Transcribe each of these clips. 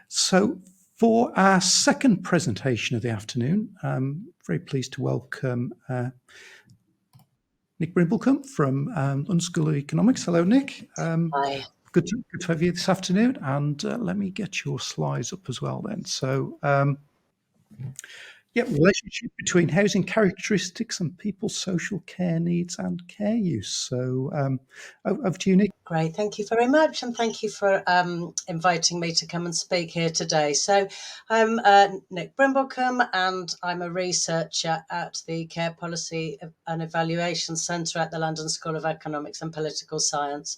So for our second presentation of the afternoon, I'm very pleased to welcome Nick Brimblecombe from London School of Economics. Hello, Nick. Hi. Good to have you this afternoon. And let me get your slides up as well then. So, relationship between housing characteristics and people's social care needs and care use. So over to you, Nick. Great, thank you very much, and thank you for inviting me to come and speak here today. So I'm Nick Brimblecombe, and I'm a researcher at the Care Policy and Evaluation Centre at the London School of Economics and Political Science.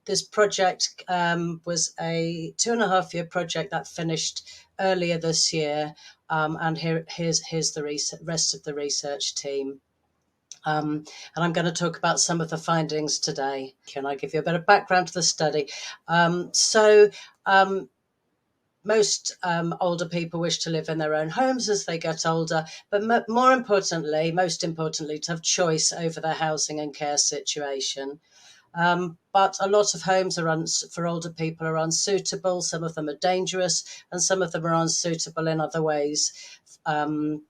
This project was a 2.5-year project that finished earlier this year, and here's the rest of the research team. And I'm going to talk about some of the findings today. Can I give you a bit of background to the study? Most older people wish to live in their own homes as they get older, but most importantly, to have choice over their housing and care situation. But a lot of homes for older people are unsuitable. Some of them are dangerous, and some of them are unsuitable in other ways. For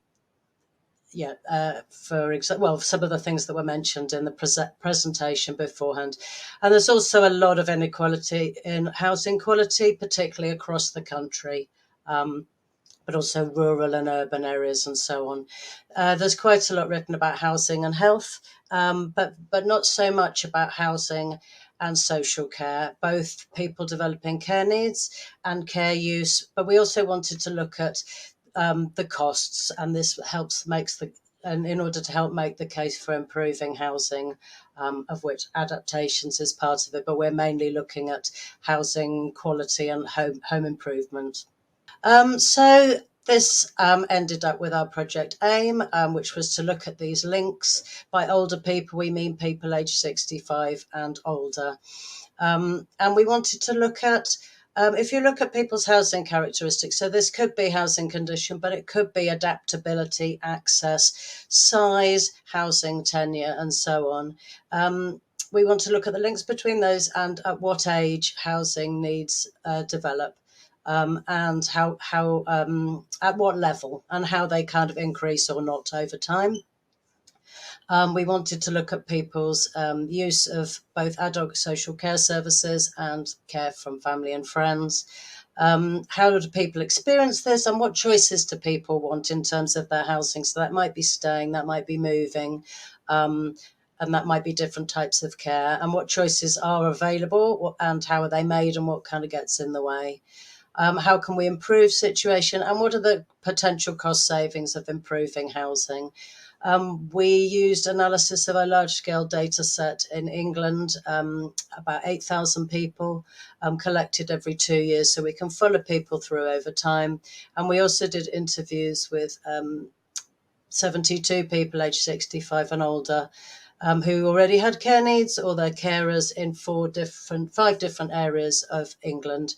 example, some of the things that were mentioned in the presentation beforehand. And there's also a lot of inequality in housing quality, particularly across the country, but also rural and urban areas and so on. There's quite a lot written about housing and health, but not so much about housing and social care, both people developing care needs and care use. But we also wanted to look at the costs, and this in order to help make the case for improving housing, of which adaptations is part of it, but we're mainly looking at housing quality and home improvement. So this ended up with our project AIM, which was to look at these links. By older people, we mean people aged 65 and older. And we wanted to look at if you look at people's housing characteristics, so this could be housing condition, but it could be adaptability, access, size, housing tenure, and so on. We want to look at the links between those and at what age housing needs develop, and how at what level, and how they kind of increase or not over time. We wanted to look at people's use of both adult social care services and care from family and friends. How do people experience this, and what choices do people want in terms of their housing? So that might be staying, that might be moving, and that might be different types of care, and what choices are available, and how are they made, and what kind of gets in the way. How can we improve situation, and what are the potential cost savings of improving housing? We used analysis of a large-scale data set in England, about 8,000 people, collected every 2 years, so we can follow people through over time. And we also did interviews with 72 people aged 65 and older, who already had care needs, or their carers in 5 different areas of England,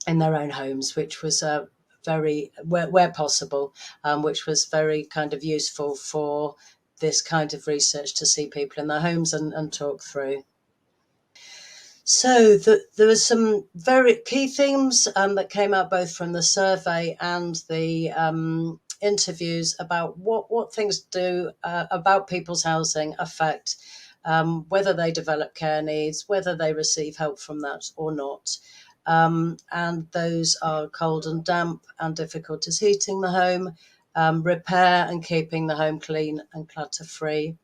in their own homes, which was very, where possible, which was very kind of useful for this kind of research, to see people in their homes and talk through. So there were some very key themes that came out both from the survey and the interviews about what things do about people's housing affect whether they develop care needs, whether they receive help from that or not. And those are cold and damp and difficulties heating the home, repair and keeping the home clean and clutter-free,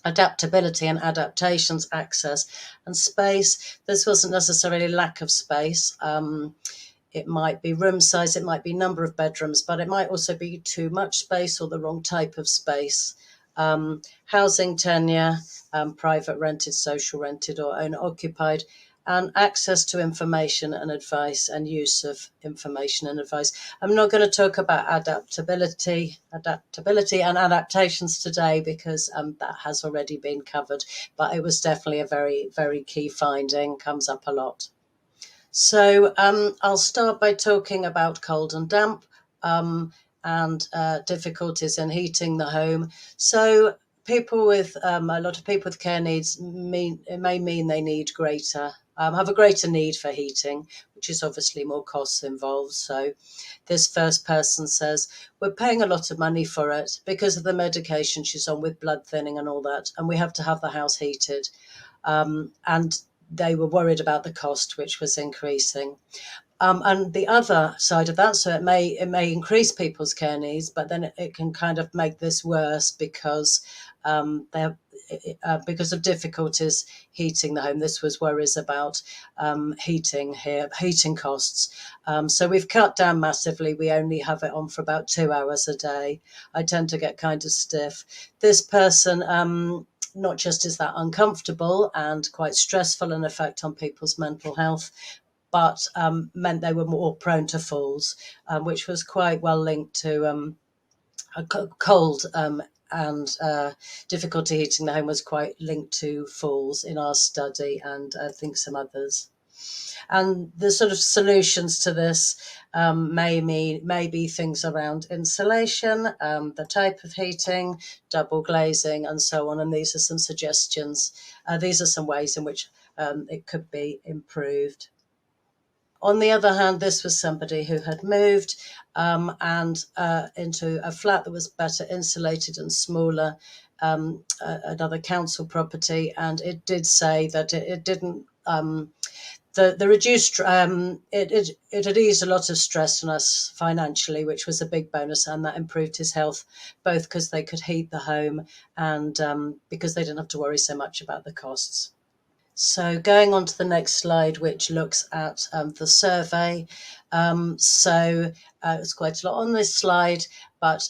adaptability and adaptations, access and space. This wasn't necessarily lack of space. It might be room size, it might be number of bedrooms, but it might also be too much space or the wrong type of space. Housing tenure, private rented, social rented or owner occupied, and access to information and advice and use of information and advice. I'm not going to talk about adaptability and adaptations today, because that has already been covered, but it was definitely a very, very key finding, comes up a lot. So I'll start by talking about cold and damp and difficulties in heating the home. So people with a lot of people with care needs mean it may mean they need greater have a greater need for heating, which is obviously more costs involved. So this first person says, we're paying a lot of money for it because of the medication she's on with blood thinning and all that, and we have to have the house heated. And they were worried about the cost, which was increasing. And the other side of that, so it may increase people's care needs, but then it can kind of make this worse because they're because of difficulties heating the home. This was worries about heating costs. So we've cut down massively. We only have it on for about 2 hours a day. I tend to get kind of stiff. This person, not just is that uncomfortable and quite stressful and effect on people's mental health, but meant they were more prone to falls, which was quite well linked to a cold and difficulty heating the home was quite linked to falls in our study, and I think some others. And the sort of solutions to this may be things around insulation, the type of heating, double glazing, and so on. And these are some suggestions. These are some ways in which it could be improved. On the other hand, this was somebody who had moved and into a flat that was better insulated and smaller, another council property, and it did say that it didn't. The reduced it had eased a lot of stress on us financially, which was a big bonus, and that improved his health, both because they could heat the home and because they didn't have to worry so much about the costs. So going on to the next slide, which looks at the survey. It's quite a lot on this slide, but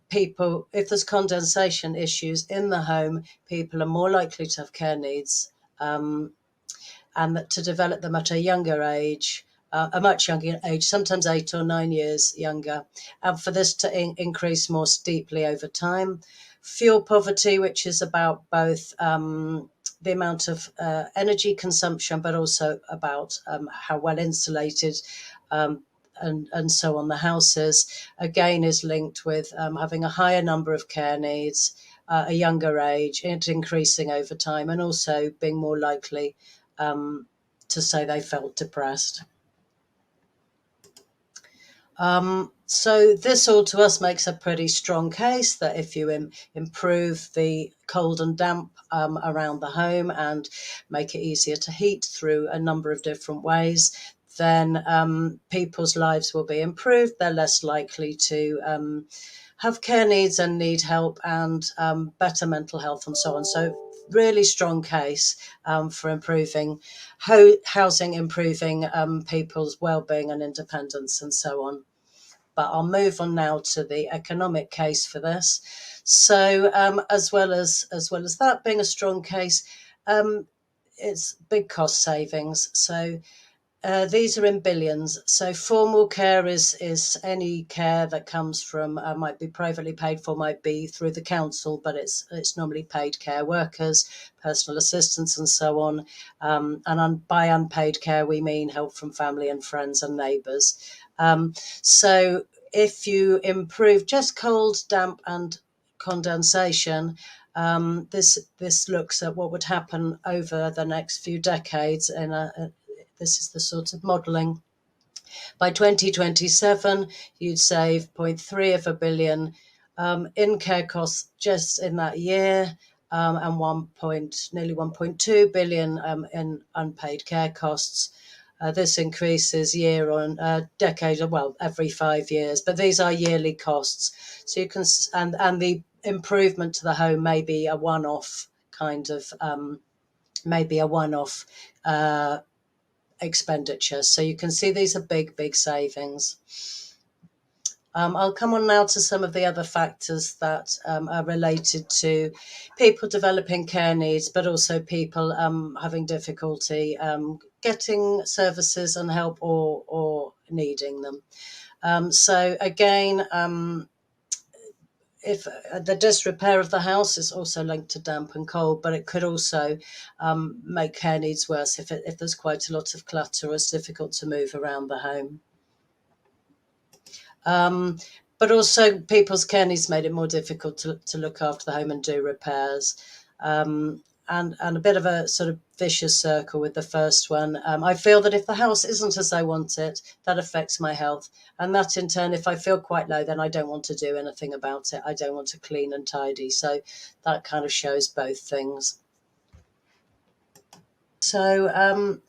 people, if there's condensation issues in the home, people are more likely to have care needs, and that to develop them at a younger age, a much younger age, sometimes 8 or 9 years younger, and for this to increase more steeply over time. Fuel poverty, which is about both the amount of energy consumption, but also about how well insulated and so on the house is, again, is linked with having a higher number of care needs, a younger age, it increasing over time, and also being more likely to say they felt depressed. So this all to us makes a pretty strong case that if you improve the cold and damp around the home and make it easier to heat through a number of different ways, then people's lives will be improved. They're less likely to have care needs and need help, and better mental health and so on. So really strong case for improving housing, improving people's well-being and independence and so on. But I'll move on now to the economic case for this. So as well as that being a strong case, it's big cost savings. So these are in billions. So formal care is any care that comes from might be privately paid for, might be through the council, but it's normally paid care workers, personal assistants, and so on. By unpaid care, we mean help from family and friends and neighbours. So if you improve just cold, damp, and condensation, this looks at what would happen over the next few decades this is the sort of modelling. By 2027, you'd save 0.3 billion in care costs just in that year, and nearly 1.2 billion in unpaid care costs. This increases year on decade, well, every 5 years, but these are yearly costs. So you can, and the improvement to the home may be a one-off kind of, expenditure. So you can see these are big, big savings. I'll come on now to some of the other factors that are related to people developing care needs, but also people having difficulty getting services and help or needing them. So again, if the disrepair of the house is also linked to damp and cold, but it could also make care needs worse if there's quite a lot of clutter or it's difficult to move around the home. but also people's care needs made it more difficult to look after the home and do repairs. And a bit of a sort of vicious circle with the first one. I feel that if the house isn't as I want it, that affects my health. And that in turn, if I feel quite low, then I don't want to do anything about it. I don't want to clean and tidy. So that kind of shows both things. So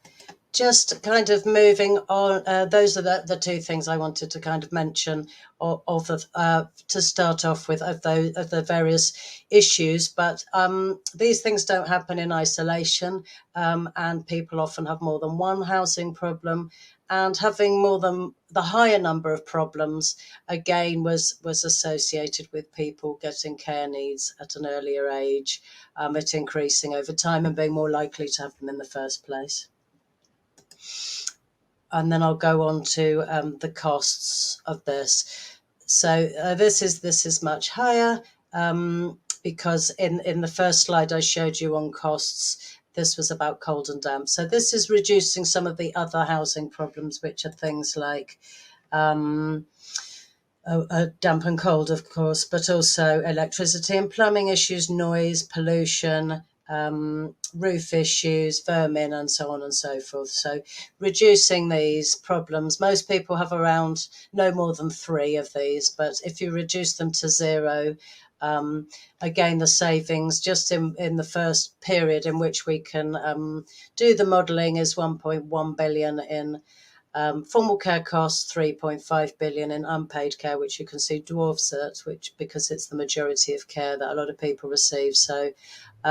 just kind of moving on, those are the two things I wanted to kind of mention to start off with of the various issues. But these things don't happen in isolation, and people often have more than one housing problem. And having more than the higher number of problems again was associated with people getting care needs at an earlier age, it increasing over time and being more likely to have them in the first place. And then I'll go on to the costs of this. So this is much higher, because in the first slide I showed you on costs, this was about cold and damp. So this is reducing some of the other housing problems, which are things like damp and cold, of course, but also electricity and plumbing issues, noise, pollution, roof issues, vermin, and so on and so forth. So reducing these problems, most people have around no more than 3 of these, but if you reduce them to 0, again, the savings just in the first period in which we can do the modelling is 1.1 billion in formal care costs, 3.5 billion in unpaid care, which you can see dwarfs it, which because it's the majority of care that a lot of people receive. So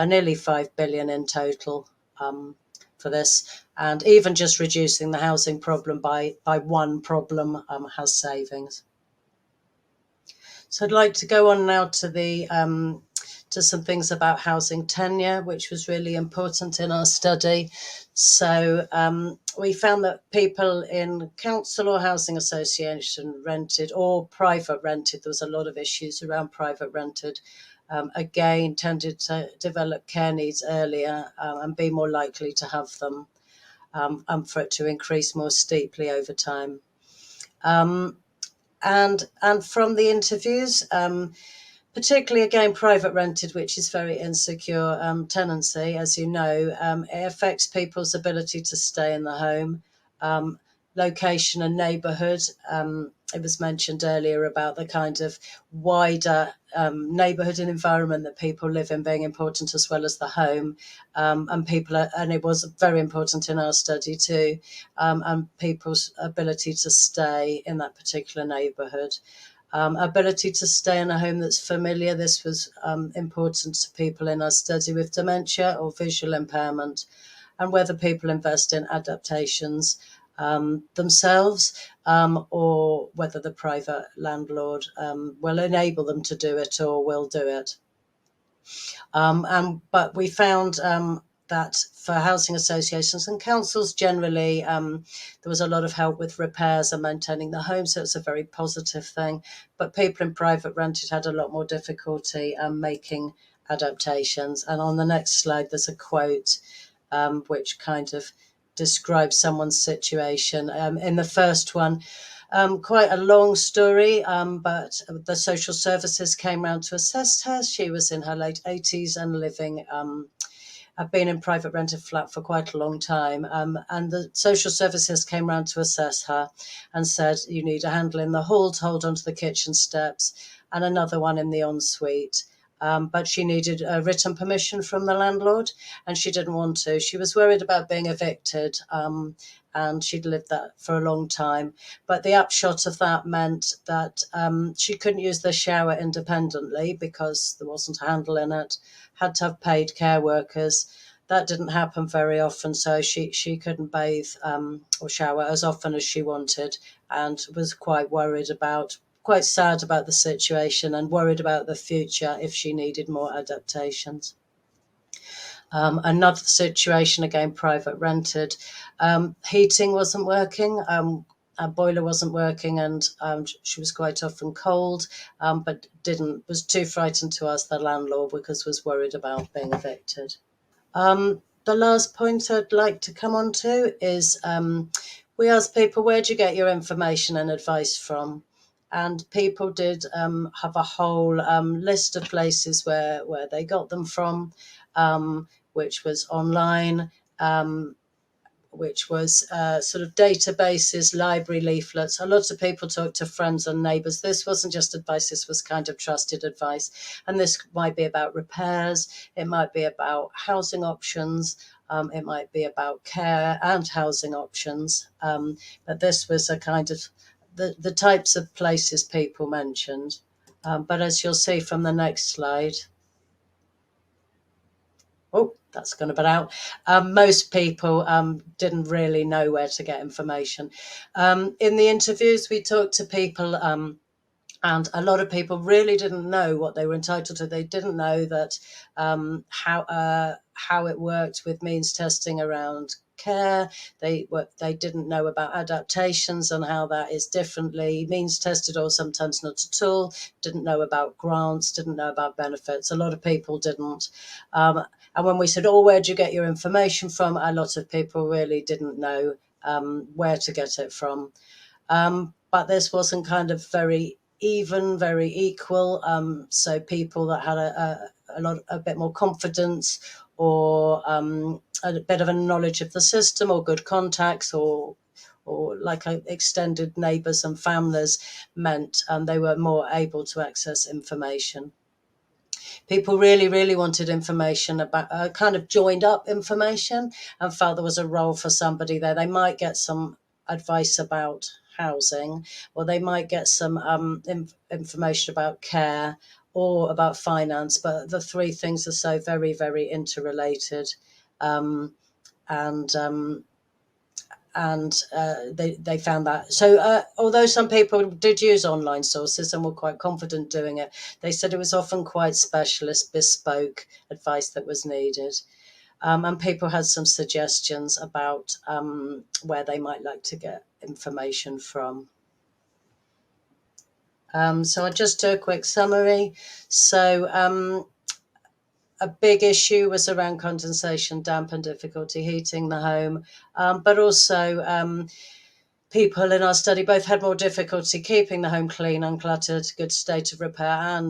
nearly 5 billion in total for this. And even just reducing the housing problem by one problem has savings. So I'd like to go on now to some things about housing tenure, which was really important in our study. So we found that people in council or housing association rented or private rented, there was a lot of issues around private rented, again, tended to develop care needs earlier and be more likely to have them, and for it to increase more steeply over time. And from the interviews, particularly again private rented, which is very insecure tenancy, as you know, it affects people's ability to stay in the home, location and neighbourhood. It was mentioned earlier about the kind of wider neighbourhood and environment that people live in being important as well as the home, and it was very important in our study too, and people's ability to stay in that particular neighbourhood. Ability to stay in a home that's familiar. This was important to people in our study with dementia or visual impairment, and whether people invest in adaptations themselves, or whether the private landlord will enable them to do it or will do it. But we found that for housing associations and councils generally, there was a lot of help with repairs and maintaining the home, so it's a very positive thing. But people in private rented had a lot more difficulty making adaptations. And on the next slide, there's a quote which kind of describes someone's situation. In the first one, quite a long story, but the social services came round to assess her. She was in her late 80s and living, had been in private rented flat for quite a long time. And the social services came round to assess her and said, you need a handle in the hall to hold onto the kitchen steps and another one in the ensuite. But she needed written permission from the landlord, and she didn't want to. She was worried about being evicted, and she'd lived that for a long time. But the upshot of that meant that she couldn't use the shower independently because there wasn't a handle in it, had to have paid care workers. That didn't happen very often, so she couldn't bathe or shower as often as she wanted, and was quite sad about the situation and worried about the future if she needed more adaptations. Another situation, again, private rented. Heating wasn't working. Our boiler wasn't working, and she was quite often cold, but was too frightened to ask the landlord because was worried about being evicted. The last point I'd like to come on to is we ask people, where do you get your information and advice from? and people did have a whole list of places where they got them from, which was online. Which was sort of databases, library leaflets. A lot of people talked to friends and neighbours. This wasn't just advice, this was kind of trusted advice. And this might be about repairs, it might be about housing options, it might be about care and housing options. But this was a kind of the types of places people mentioned. But as you'll see from the next slide, oh, that's going to be out. Most people didn't really know where to get information. In the interviews, we talked to people, and a lot of people really didn't know what they were entitled to. They didn't know that how it worked with means testing around care. They didn't know about adaptations and how that is differently means tested or sometimes not at all. Didn't know about grants. Didn't know about benefits. A lot of people didn't. And when we said, "Oh, where do you get your information from?" a lot of people really didn't know where to get it from. But this wasn't kind of very even, very equal. So people that had a bit more confidence or a bit of a knowledge of the system or good contacts or like extended neighbours and families meant they were more able to access information. People really, really wanted information about kind of joined up information and felt there was a role for somebody there. They might get some advice about housing, or they might get some information about care or about finance, but the three things are so very, very interrelated. Um, and they found that. So although some people did use online sources and were quite confident doing it, they said it was often quite specialist, bespoke advice that was needed. And people had some suggestions about where they might like to get information from. So I'll just do a quick summary. So a big issue was around condensation, damp, and difficulty heating the home, but also people in our study both had more difficulty keeping the home clean, uncluttered, good state of repair,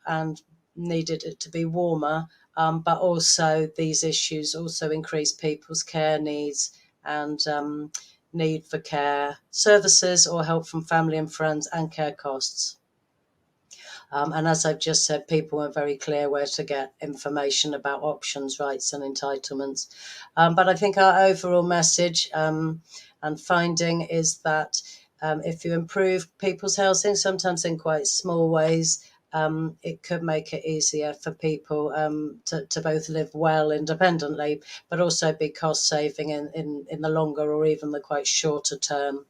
and needed it to be warmer. But also these issues also increased people's care needs and need for care services or help from family and friends and care costs. And as I've just said, people weren't very clear where to get information about options, rights, and entitlements. But I think our overall message and finding is that if you improve people's housing, sometimes in quite small ways, it could make it easier for people to both live well independently, but also be cost saving in the longer or even the quite shorter term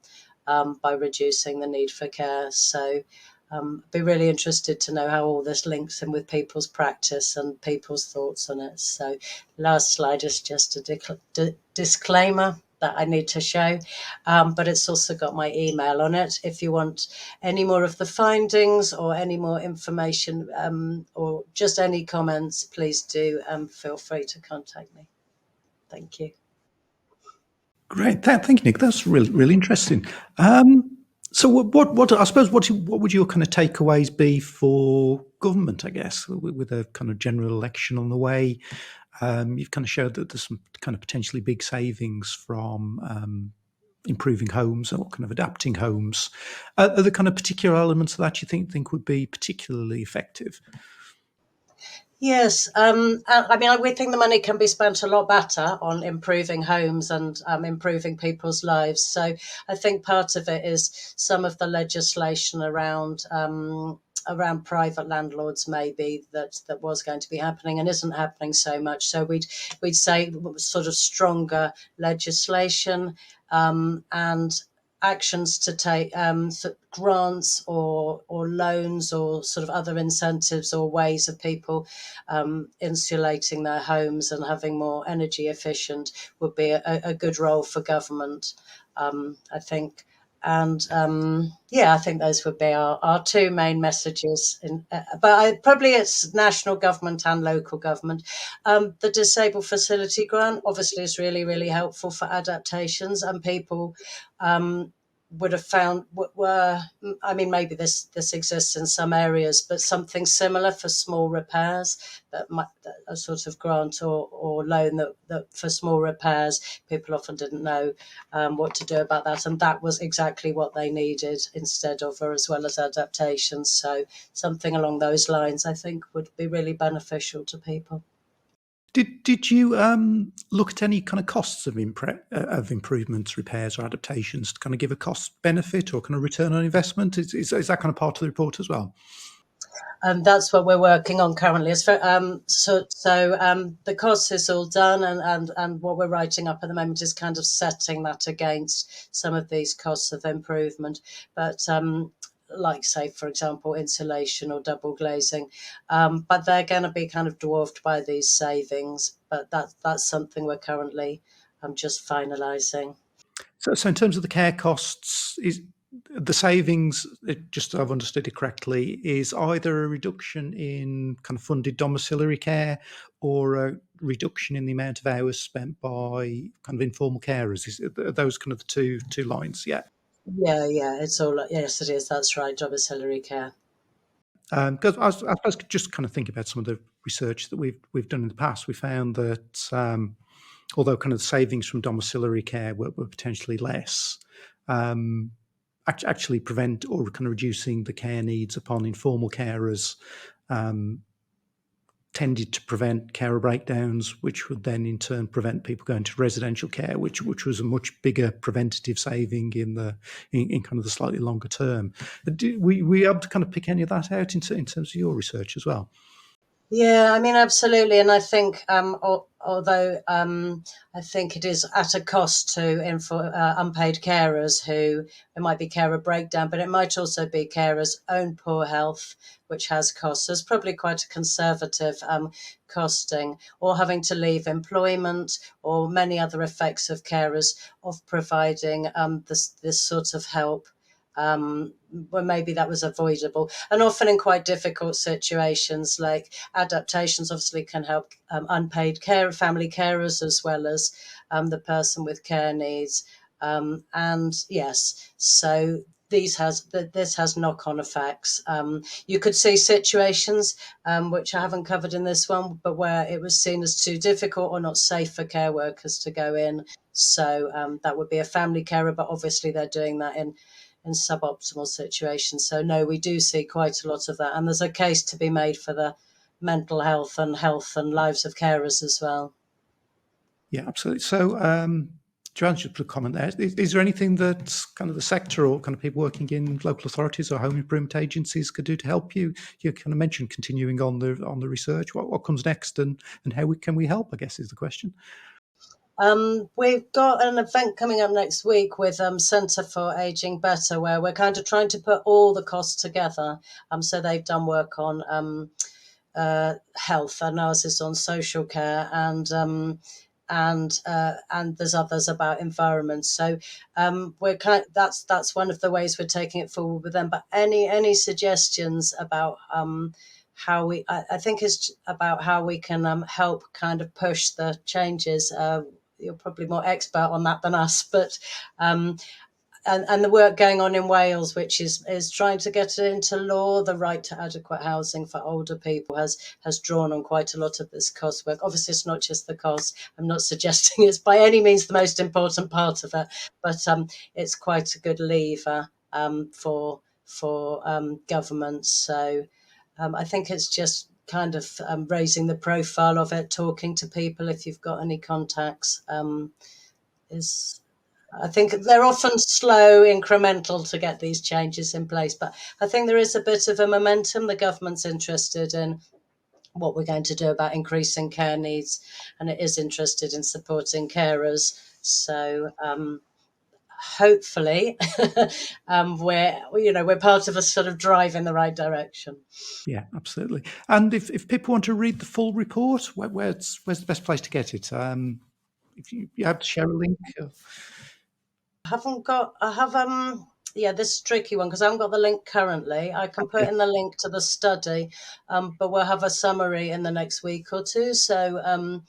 by reducing the need for care. So I'd be really interested to know how all this links in with people's practice and people's thoughts on it. So last slide is just a disclaimer that I need to show, but it's also got my email on it. If you want any more of the findings or any more information or just any comments, please do feel free to contact me. Thank you. Great, thank you, Nick. That's really, really interesting. So, what I suppose, what would your kind of takeaways be for government? I guess with a kind of general election on the way, you've kind of showed that there's some kind of potentially big savings from improving homes or kind of adapting homes. Are there kind of particular elements of that you think would be particularly effective? Yes, I mean, we think the money can be spent a lot better on improving homes and improving people's lives. So I think part of it is some of the legislation around private landlords, maybe that was going to be happening and isn't happening so much. So we'd say sort of stronger legislation and actions to take, grants or loans or sort of other incentives or ways of people insulating their homes and having more energy efficient would be a good role for government, I think. And yeah, I think those would be our two main messages. Probably it's national government and local government. The disabled facility grant obviously is really, really helpful for adaptations and people would have found were, I mean, maybe this exists in some areas, but something similar for small repairs, that might, a sort of grant or loan that for small repairs, people often didn't know what to do about that, and that was exactly what they needed instead of, or as well as adaptations. So something along those lines, I think, would be really beneficial to people. Did you look at any kind of costs of of improvements, repairs, or adaptations to kind of give a cost benefit or kind of return on investment? Is that kind of part of the report as well? And that's what we're working on currently. The cost is all done, and what we're writing up at the moment is kind of setting that against some of these costs of improvement. But like, say, for example, insulation or double glazing, but they're going to be kind of dwarfed by these savings. But that's something we're currently just finalising. So in terms of the care costs, is the savings, just so I've understood it correctly, is either a reduction in kind of funded domiciliary care or a reduction in the amount of hours spent by kind of informal carers? Are those kind of the two lines? Yeah. Yeah, yeah, it's all, yes, it is. That's right, domiciliary care. Because I was just kind of thinking about some of the research that we've done in the past. We found that although kind of the savings from domiciliary care were potentially less, um, actually prevent or kind of reducing the care needs upon informal carers um, tended to prevent carer breakdowns, which would then in turn prevent people going to residential care, which was a much bigger preventative saving in kind of the slightly longer term. Were you able to kind of pick any of that out in terms of your research as well? Yeah, I mean, absolutely. And I think, although I think it is at a cost to unpaid carers who it might be carer breakdown, but it might also be carers' own poor health, which has costs. There's probably quite a conservative costing, or having to leave employment, or many other effects of carers of providing this sort of help. Where maybe that was avoidable, and often in quite difficult situations, like adaptations obviously can help unpaid family carers, as well as the person with care needs. And yes, so this has knock-on effects. You could see situations which I haven't covered in this one, but where it was seen as too difficult or not safe for care workers to go in. So that would be a family carer, but obviously they're doing that in suboptimal situations. So no, we do see quite a lot of that, and there's a case to be made for the mental health and lives of carers as well. Yeah, absolutely. So, Joanne, just put a comment there. Is there anything that kind of the sector or kind of people working in local authorities or home improvement agencies could do to help you? You kind of mentioned continuing on the research. What comes next, and how can we help? I guess is the question. We've got an event coming up next week with Centre for Aging Better, where we're kind of trying to put all the costs together. So they've done work on health, and ours is on social care, and there's others about environment. So that's one of the ways we're taking it forward with them. But any suggestions about how I think it's about how we can help kind of push the changes. You're probably more expert on that than us, but um, and the work going on in Wales, which is trying to get into law the right to adequate housing for older people, has drawn on quite a lot of this cost work. Obviously, it's not just the cost. I'm not suggesting it's by any means the most important part of it, but it's quite a good lever for governments. So I think it's just kind of raising the profile of it, talking to people if you've got any contacts. Is I think they're often slow, incremental to get these changes in place, but I think there is a bit of a momentum. The government's interested in what we're going to do about increasing care needs, and it is interested in supporting carers. So hopefully, we're part of a sort of drive in the right direction. Yeah, absolutely. And if people want to read the full report, where's the best place to get it? If you have to share a link. I have yeah, this is a tricky one because I haven't got the link currently. I can put Okay. in the link to the study, but we'll have a summary in the next week or two. So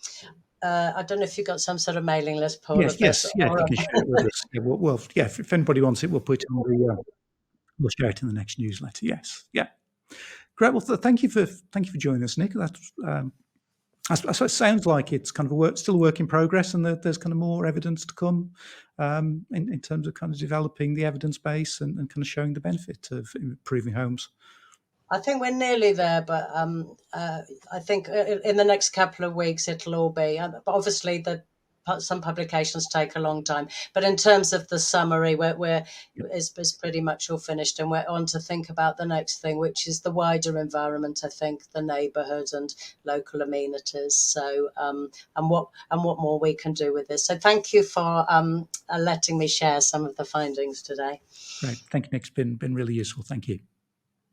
I don't know if you've got some sort of mailing list, Paul, Yes, of this, yes, yeah. If or you can share it with us, yeah. Well, yeah. If anybody wants it, we'll put it on the. We'll share it in the next newsletter. Yes, yeah. Great. Well, thank you for joining us, Nick. That's so it sounds like it's kind of still a work in progress, and that there's kind of more evidence to come in terms of kind of developing the evidence base and kind of showing the benefit of improving homes. I think we're nearly there, but I think in the next couple of weeks it'll all be. But obviously, some publications take a long time. But in terms of the summary, it's pretty much all finished, and we're on to think about the next thing, which is the wider environment. I think the neighbourhood and local amenities. So and what more we can do with this. So thank you for letting me share some of the findings today. Great. Thank you, Nick. It's been really useful. Thank you.